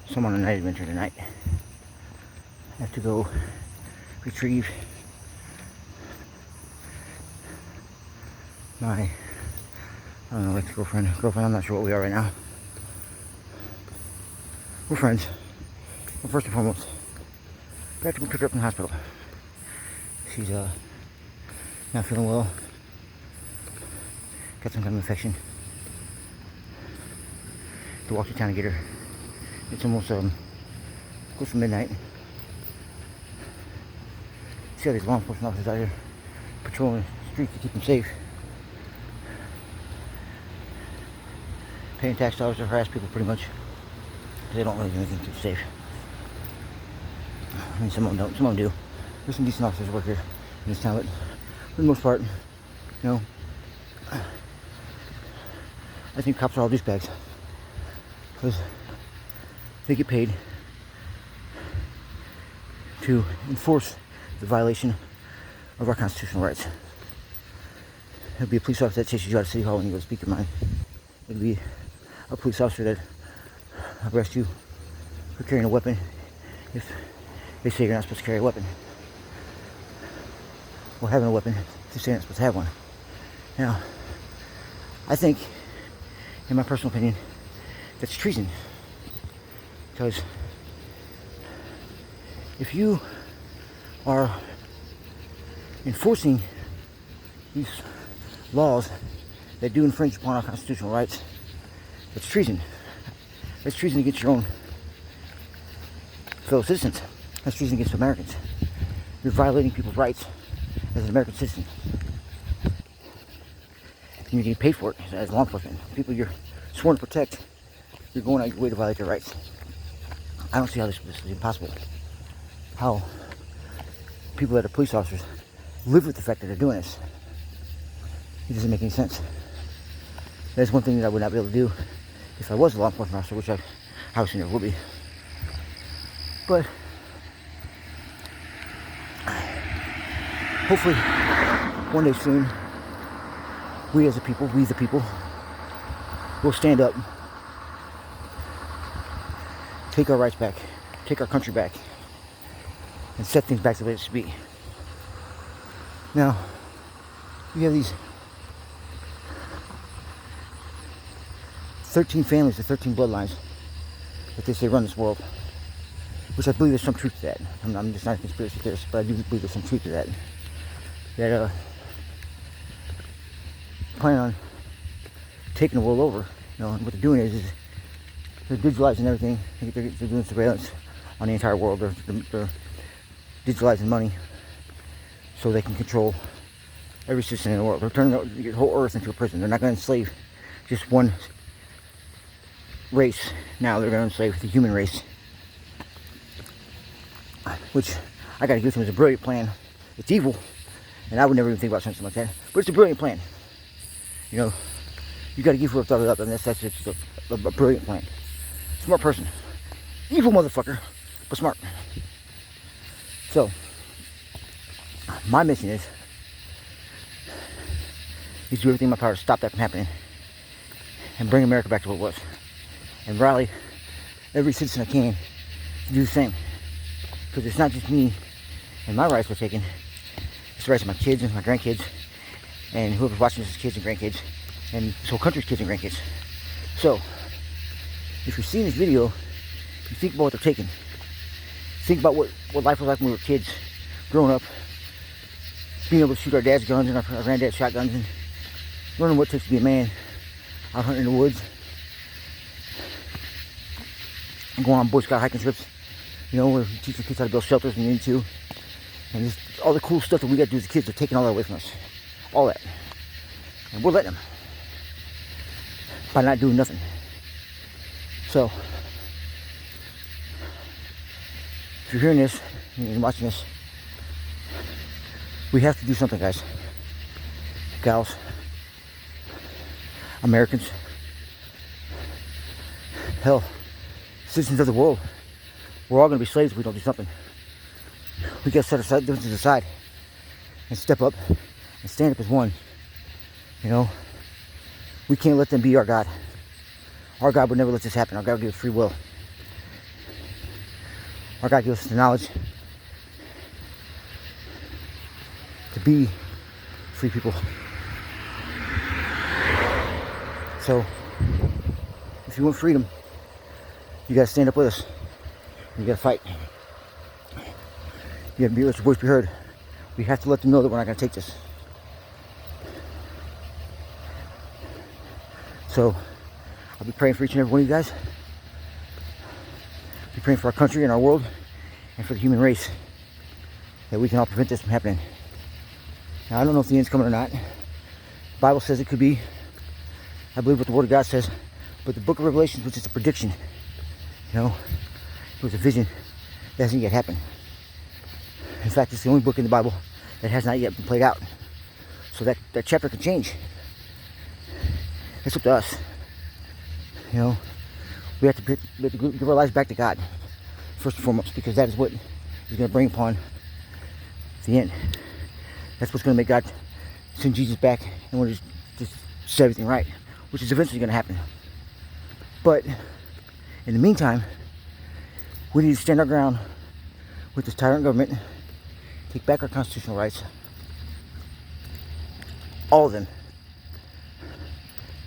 So I'm on a night adventure tonight. I have to go retrieve my, I don't know, ex-girlfriend. Girlfriend, I'm not sure what we are right now. We're friends. But first and foremost, I have to go pick her up in the hospital. She's not feeling well. Got some kind of infection. To walk to town and get her. It's almost close to midnight. See all these law enforcement officers out here patrolling the streets to keep them safe. Paying tax dollars to harass people pretty much. They don't really do anything to keep safe. I mean, some of them don't. Some of them do. There's some decent officers who work here in this town, but for the most part, I think cops are all douchebags. Because they get paid to enforce the violation of our constitutional rights. It'll be a police officer that chases you out of City Hall when you go to speak your mind. It'll be a police officer that arrests you for carrying a weapon if they say you're not supposed to carry a weapon. Or having a weapon if they say you're not supposed to have one. Now, I think, in my personal opinion, that's treason. Because if you are enforcing these laws that do infringe upon our constitutional rights, that's treason. That's treason against your own fellow citizens. That's treason against Americans. You're violating people's rights as an American citizen. And you're getting paid for it as law enforcement. People you're sworn to protect, you're going out your way to violate their rights. I don't see how this is impossible. How people that are police officers live with the fact that they're doing this. It doesn't make any sense. That's one thing that I would not be able to do if I was a law enforcement officer, which I obviously never will be. But hopefully one day soon, we as a people, we the people, will stand up, take our rights back, take our country back, and set things back the way it should be. Now, you have these 13 families, the 13 bloodlines that they say run this world, which I believe there's some truth to that. I'm just not a conspiracy theorist, but I do believe there's some truth to that. That plan on taking the world over, and what they're doing is they're digitalizing everything. They're doing surveillance on the entire world. They're digitalizing money so they can control every citizen in the world. They're turning the whole earth into a prison. They're not going to enslave just one race. Now they're going to enslave the human race, which I got to give to them as a brilliant plan. It's evil, and I would never even think about something like that. But it's a brilliant plan. You got to give whoever thought it up, and that's just a brilliant plan. Smart person. Evil motherfucker, but smart. So, my mission is do everything in my power to stop that from happening and bring America back to what it was. And rally every citizen I can to do the same. Because it's not just me and my rights were taken. It's the rights of my kids and my grandkids and whoever's watching this is kids and grandkids and this whole country's kids and grandkids. So, if you're seeing this video, you think about what they're taking. Think about what life was like when we were kids, growing up, being able to shoot our dad's guns and our granddad's shotguns, and learning what it takes to be a man out hunting in the woods, and going on Boy Scout hiking trips, where we teach the kids how to build shelters when you need to, and just all the cool stuff that we got to do as kids. They're taking all that away from us, all that, and we're letting them by not doing nothing. So, if you're hearing this and you're watching this, we have to do something, guys, gals, Americans, hell, citizens of the world. We're all going to be slaves if we don't do something. We got to set aside differences aside and step up and stand up as one. We can't let them be our God. Our God would never let this happen. Our God would give us free will. Our God gives us the knowledge to be free people. So, if you want freedom, you gotta stand up with us. You gotta fight. You gotta let your voice be heard. We have to let them know that we're not gonna take this. So, I'll be praying for each and every one of you guys. I'll be praying for our country and our world and for the human race, that we can all prevent this from happening. Now, I don't know if the end's coming or not. The Bible says it could be. I believe what the Word of God says. But the book of Revelation was just a prediction. You know, it was a vision that hasn't yet happened. In fact, it's the only book in the Bible that has not yet been played out. So that chapter can change. It's up to us. You know, we have to give our lives back to God, first and foremost, because that is what is going to bring upon the end. That's what's going to make God send Jesus back and want to just set everything right, which is eventually going to happen. But in the meantime, we need to stand our ground with this tyrant government, take back our constitutional rights, all of them.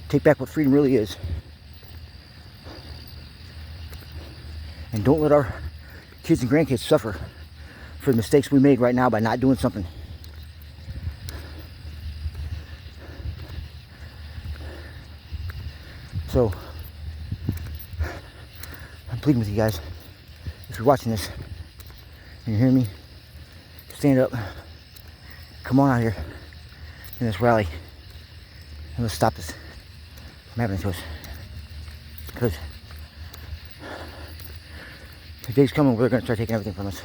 Take back what freedom really is. And don't let our kids and grandkids suffer for the mistakes we made right now by not doing something. So, I'm pleading with you guys. If you're watching this and you hear me, stand up. Come on out here in this rally and let's stop this from happening to us. Because the day's coming where they're going to start taking everything from us.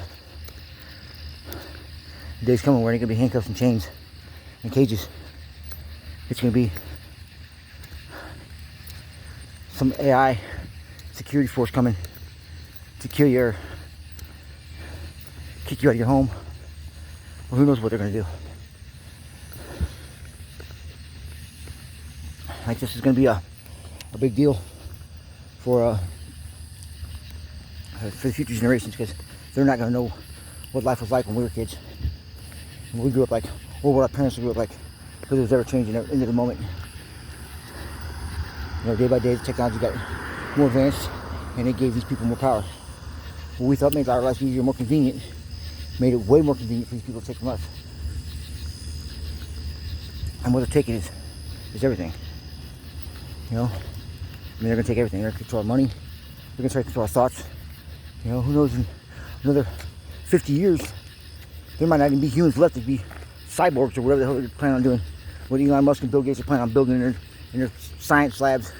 The day's coming where they're going to be handcuffs and chains and cages. It's going to be some AI security force coming to kill you or kick you out of your home. Or who knows what they're going to do. Like, this is going to be a big deal for the future generations, because they're not going to know what life was like when we were kids, when we grew up, like, or what our parents grew up like, because it was ever changing into the moment. You know, day by day, the technology got more advanced, and it gave these people more power. What we thought made our lives easier, more convenient, made it way more convenient for these people to take from us. And what they're taking is everything. You know, I mean, they're gonna take everything. They're gonna control our money. They're gonna try to control our thoughts. You know, who knows, in another 50 years, there might not even be humans left to be cyborgs or whatever the hell they're planning on doing. What Elon Musk and Bill Gates are planning on building in their science labs,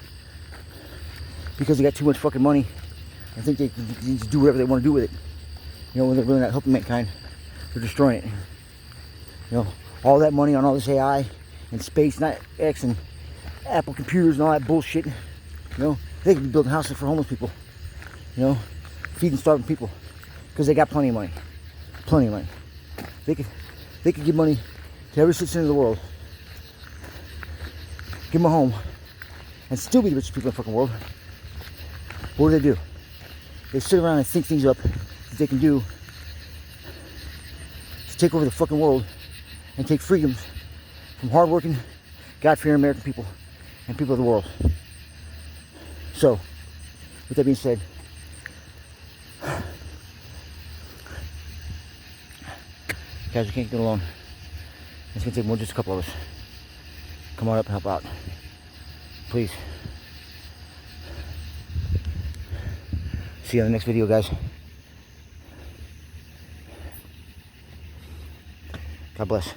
because they got too much fucking money and think they can just do whatever they want to do with it. You know, when they're really not helping mankind, they're destroying it. You know, all that money on all this AI and space, not X and Apple computers and all that bullshit. You know, they could be building houses for homeless people. You know, feeding starving people, because they got plenty of money. Plenty of money. They could give money to every citizen in the world, give them a home, and still be the richest people in the fucking world. What do? They sit around and think things up that they can do to take over the fucking world and take freedoms from hardworking, God-fearing American people and people of the world. So, with that being said, guys, we can't get alone. It's gonna take more than just a couple of us. Come on up and help out, please. See you on the next video, guys. God bless.